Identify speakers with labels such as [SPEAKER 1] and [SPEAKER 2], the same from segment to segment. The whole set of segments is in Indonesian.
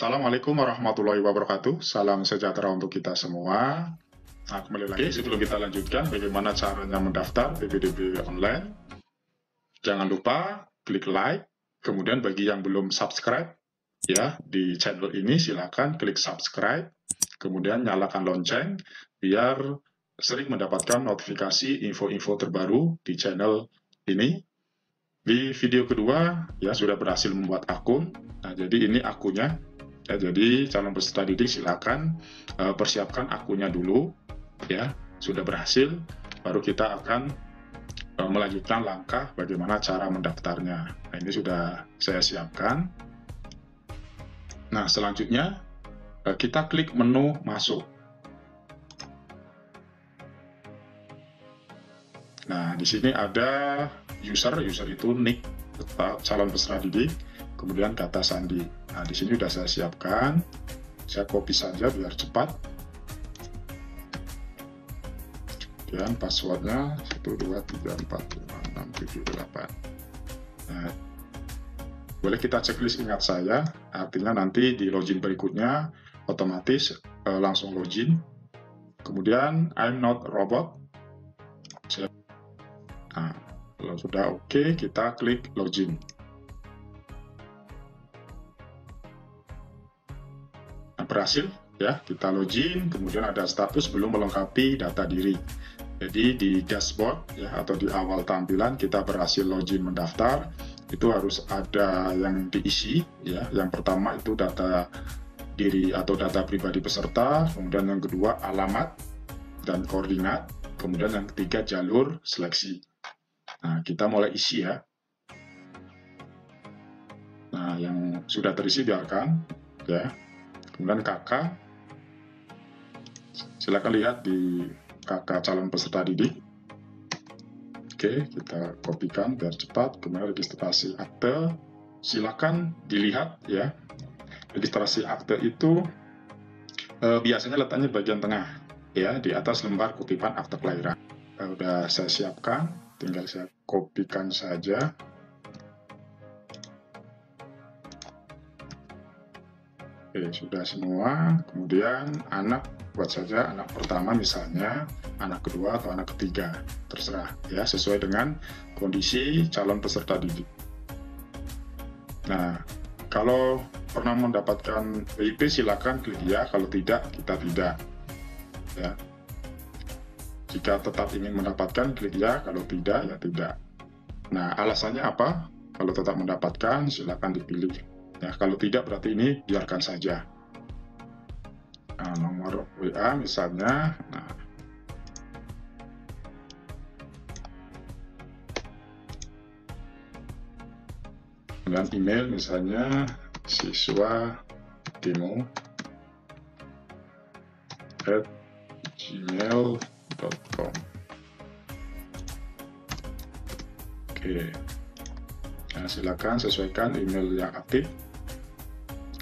[SPEAKER 1] Assalamualaikum warahmatullahi wabarakatuh. Salam sejahtera untuk kita semua. Nah, kembali lagi sebelum kita lanjutkan bagaimana caranya mendaftar PPDB online. Jangan lupa klik like, kemudian bagi yang belum subscribe ya di channel ini silakan klik subscribe, kemudian nyalakan lonceng biar sering mendapatkan notifikasi info-info terbaru di channel ini. Di video kedua ya sudah berhasil membuat akun. Nah, jadi ini akunnya. Ya, jadi calon peserta didik silakan persiapkan akunnya dulu ya. Sudah berhasil, baru kita akan melanjutkan langkah bagaimana cara mendaftarnya. Nah, ini sudah saya siapkan. Nah, selanjutnya kita klik menu masuk. Nah, di sini ada user itu nick calon peserta didik, kemudian kata sandi. Nah, di sini sudah saya siapkan. Saya copy saja biar cepat. Kemudian passwordnya 123456778. Nah, boleh kita checklist ingat saya, artinya nanti di login berikutnya otomatis langsung login. Kemudian I'm not robot. Nah, kalau sudah oke, kita klik login. Nah, berhasil ya, kita login, kemudian ada status belum melengkapi data diri. Jadi di dashboard ya atau di awal tampilan kita berhasil login mendaftar, itu harus ada yang diisi ya. Yang pertama itu data diri atau data pribadi peserta, kemudian yang kedua alamat dan koordinat, kemudian yang ketiga jalur seleksi. Nah, kita mulai isi ya. Nah, yang sudah terisi biarkan ya. Kemudian kakak, silakan lihat di kakak calon peserta didik. Oke, kita kopikan biar cepat. Kemudian registrasi akte, silakan dilihat ya. Registrasi akte itu biasanya letaknya bagian tengah ya, di atas lembar kutipan akte kelahiran. Udah saya siapkan, tinggal saya kopikan saja. Oke, sudah semua. Kemudian anak, buat saja anak pertama misalnya, anak kedua atau anak ketiga, terserah ya, sesuai dengan kondisi calon peserta didik. Nah, kalau pernah mendapatkan PIP silakan klik ya, kalau tidak kita tidak ya. Jika tetap ingin mendapatkan klik ya, kalau tidak ya tidak. Nah, alasannya apa? Kalau tetap mendapatkan silakan dipilih ya, kalau tidak berarti ini biarkan saja. Nah, nomor WA misalnya, nah, dan email misalnya siswa-demo@gmail.com. Oke, nah, silakan sesuaikan email yang aktif.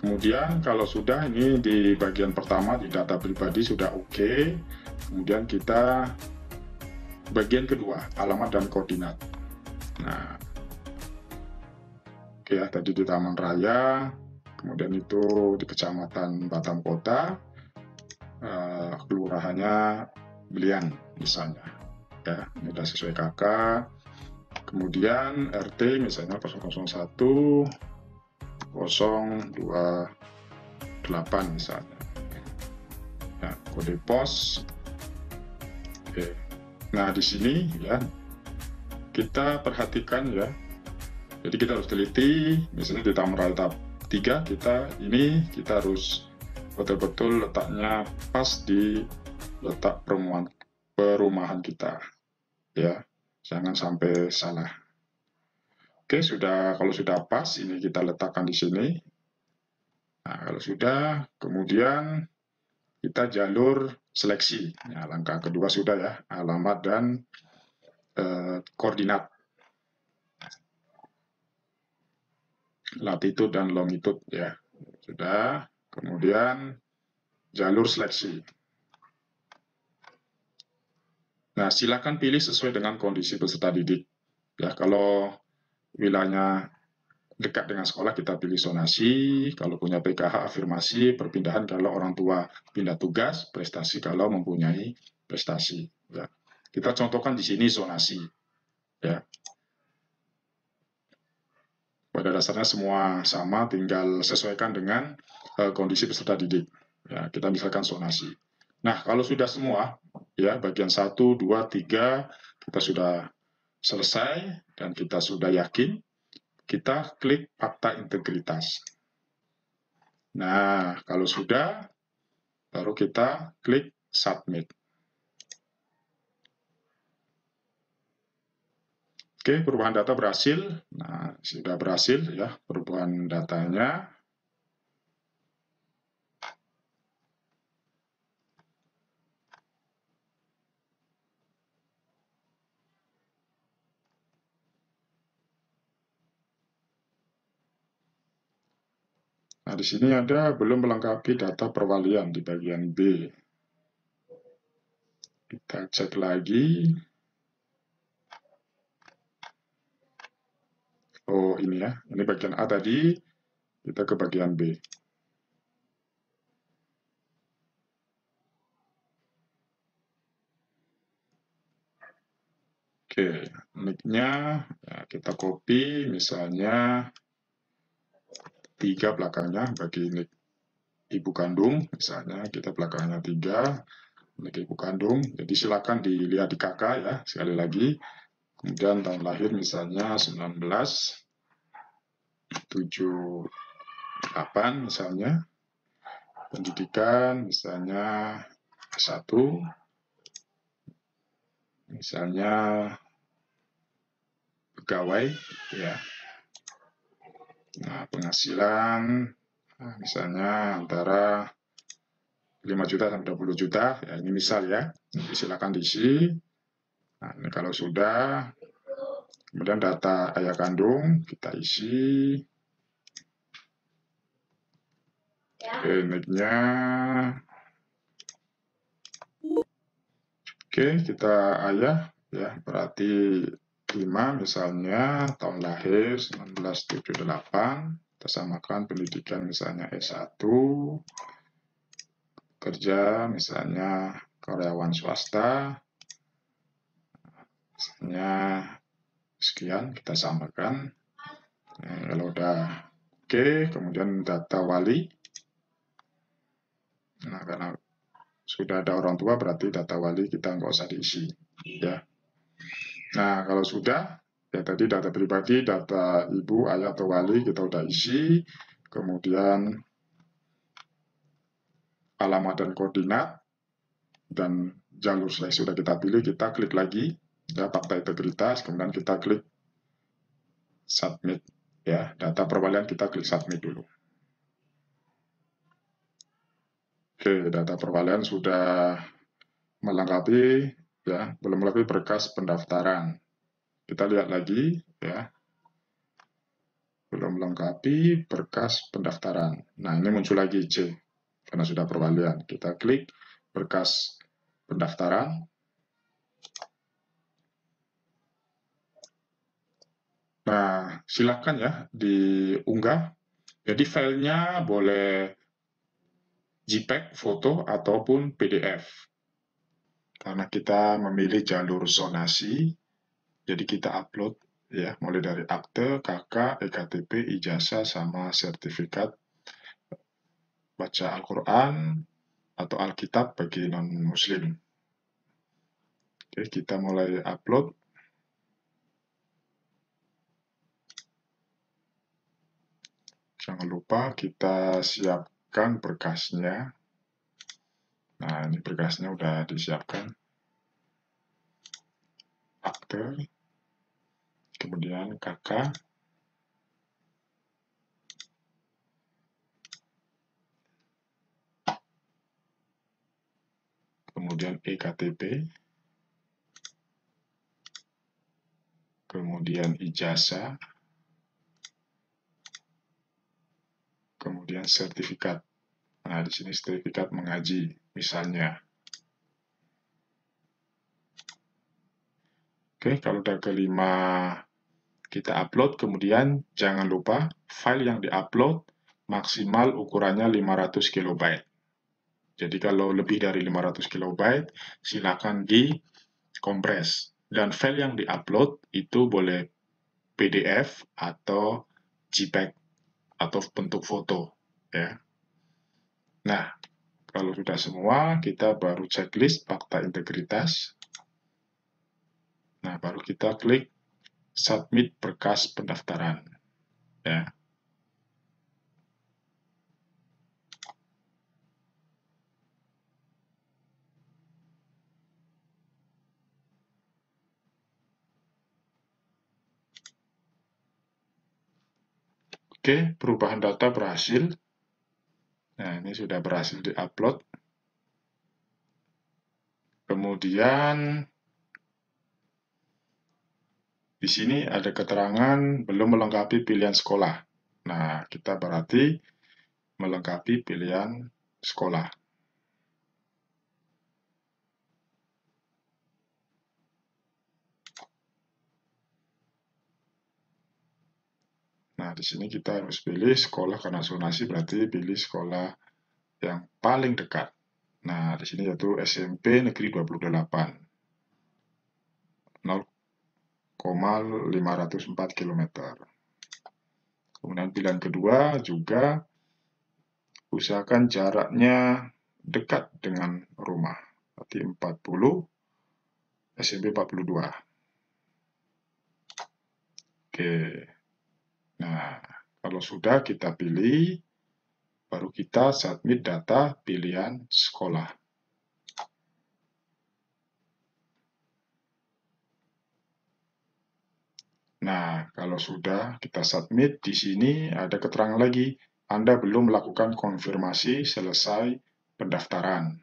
[SPEAKER 1] Kemudian kalau sudah ini di bagian pertama di data pribadi sudah oke, kemudian kita bagian kedua alamat dan koordinat. Nah, oke ya, tadi di Taman Raya, kemudian itu di Kecamatan Batam Kota, kelurahannya Belian misalnya ya, ini sudah sesuai kakak. Kemudian RT misalnya 001 028 misalnya ya, kode pos. Oke. Nah, di sini ya kita perhatikan ya, jadi kita harus teliti, misalnya di Taman Raya tahap 3 kita harus betul-betul letaknya pas di letak perumahan kita ya, jangan sampai salah. Oke, kalau sudah pas, ini kita letakkan di sini. Nah, kalau sudah, kemudian kita jalur seleksi. Ya, langkah kedua sudah ya, alamat dan koordinat. Latitude dan longitude ya. Sudah, kemudian jalur seleksi. Nah, silakan pilih sesuai dengan kondisi peserta didik. Ya, kalau wilayahnya dekat dengan sekolah kita pilih zonasi, kalau punya PKH afirmasi, perpindahan kalau orang tua pindah tugas, prestasi kalau mempunyai prestasi. Ya. Kita contohkan di sini zonasi. Ya. Pada dasarnya semua sama, tinggal sesuaikan dengan kondisi peserta didik. Ya, kita misalkan zonasi. Nah, kalau sudah semua, ya bagian 1, 2, 3, kita sudah selesai dan kita sudah yakin, kita klik fakta integritas. Nah, kalau sudah, baru kita klik submit. Oke, perubahan data berhasil. Nah, sudah berhasil ya perubahan datanya. Nah, di sini ada belum melengkapi data perwalian di bagian B. Kita cek lagi. Oh, ini ya. Ini bagian A tadi. Kita ke bagian B. Oke, nick-nya ya, kita copy misalnya 3 belakangnya bagi nick ibu kandung. Misalnya kita belakangnya 3, nick ibu kandung. Jadi silakan dilihat di kakak ya, sekali lagi. Kemudian tahun lahir misalnya 1978 misalnya. Pendidikan misalnya S1. Misalnya pegawai ya. Nah, penghasilan misalnya antara 5 juta sampai 20 juta. Ya, ini misal ya. Nanti silakan diisi. Nah, ini kalau sudah, kemudian data ayah kandung kita isi. Oke, nick-nya. Oke, kita ayah ya, berarti 5 misalnya, tahun lahir 1978, kita samakan pendidikan misalnya S1, kerja misalnya karyawan swasta, misalnya sekian, kita samakan. Nah, kalau udah oke, kemudian data wali. Nah, karena sudah ada orang tua berarti data wali kita nggak usah diisi ya. Nah, kalau sudah, ya tadi data pribadi, data ibu, ayah, atau wali kita udah isi. Kemudian alamat dan koordinat. Dan jalur seleksi sudah kita pilih, kita klik lagi. Ya, fakta integritas, kemudian kita klik submit. Ya, data perwalian kita klik submit dulu. Oke, data perwalian sudah melengkapi, ya, belum melengkapi berkas pendaftaran. Kita lihat lagi, ya. Belum melengkapi berkas pendaftaran. Nah, ini muncul lagi C, karena sudah perwalian. Kita klik berkas pendaftaran. Nah, silakan ya diunggah. Jadi filenya boleh JPEG, foto, ataupun PDF. Karena kita memilih jalur zonasi, jadi kita upload ya, mulai dari akte, KK, EKTP, ijazah, sama sertifikat baca Al-Quran atau Alkitab bagi non-Muslim. Oke, kita mulai upload. Jangan lupa kita siapkan berkasnya. Nah, ini berkasnya udah disiapkan. Akte, kemudian KK, kemudian EKTP, kemudian ijazah, kemudian sertifikat. Nah, di sini sertifikat mengaji, misalnya. Oke, kalau udah ke 5 kita upload, kemudian jangan lupa file yang diupload maksimal ukurannya 500 KB. Jadi kalau lebih dari 500 KB, silakan dikompres. Dan file yang diupload itu boleh PDF atau JPEG atau bentuk foto, ya. Nah, kalau sudah semua, kita baru checklist fakta integritas. Nah, baru kita klik submit berkas pendaftaran, ya. Oke, perubahan data berhasil. Nah, ini sudah berhasil diupload. Kemudian di sini ada keterangan belum melengkapi pilihan sekolah. Nah, kita berarti melengkapi pilihan sekolah. Nah, di sini kita harus pilih sekolah karena zonasi, berarti pilih sekolah yang paling dekat. Nah, di sini yaitu SMP Negeri 28. 0,504 km. Kemudian pilihan kedua juga usahakan jaraknya dekat dengan rumah. Berarti 40, SMP 42. Oke. Nah, kalau sudah kita pilih, baru kita submit data pilihan sekolah. Nah, kalau sudah kita submit, di sini ada keterangan lagi, Anda belum melakukan konfirmasi selesai pendaftaran.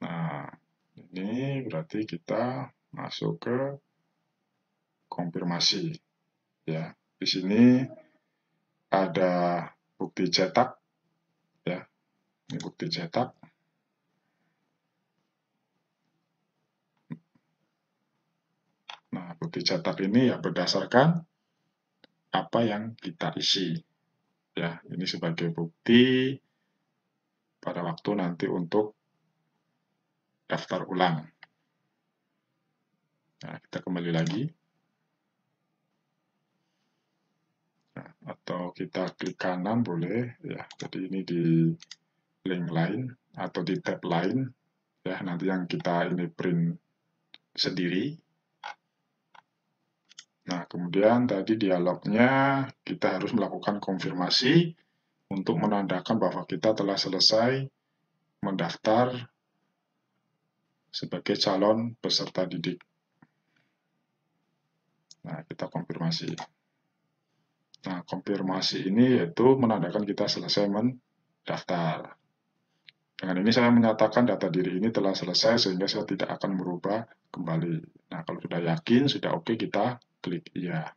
[SPEAKER 1] Nah, ini berarti kita masuk ke konfirmasi. Ya, di sini ada bukti cetak, ya, ini bukti cetak. Nah, bukti cetak ini ya berdasarkan apa yang kita isi. Ya, ini sebagai bukti pada waktu nanti untuk daftar ulang. Nah, kita kembali lagi. Nah, atau kita klik kanan boleh, ya. Jadi ini di link lain atau di tab lain, ya. Nanti yang kita ini print sendiri. Nah, kemudian tadi dialognya kita harus melakukan konfirmasi untuk menandakan bahwa kita telah selesai mendaftar sebagai calon peserta didik. Nah, kita konfirmasi. Nah, konfirmasi ini yaitu menandakan kita selesai mendaftar. Dengan ini saya menyatakan data diri ini telah selesai sehingga saya tidak akan merubah kembali. Nah, kalau sudah yakin, sudah oke, kita klik iya.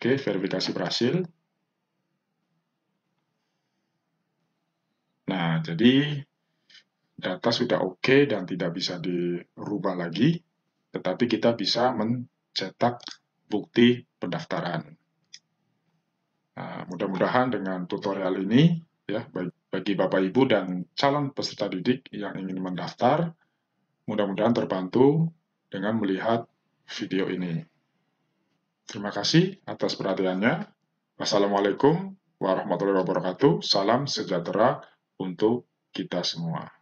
[SPEAKER 1] Oke, verifikasi berhasil. Nah, jadi data sudah oke dan tidak bisa dirubah lagi, tetapi kita bisa mencetak bukti pendaftaran. Nah, mudah-mudahan dengan tutorial ini, ya, bagi Bapak Ibu dan calon peserta didik yang ingin mendaftar, mudah-mudahan terbantu dengan melihat video ini. Terima kasih atas perhatiannya. Wassalamualaikum warahmatullahi wabarakatuh. Salam sejahtera untuk kita semua.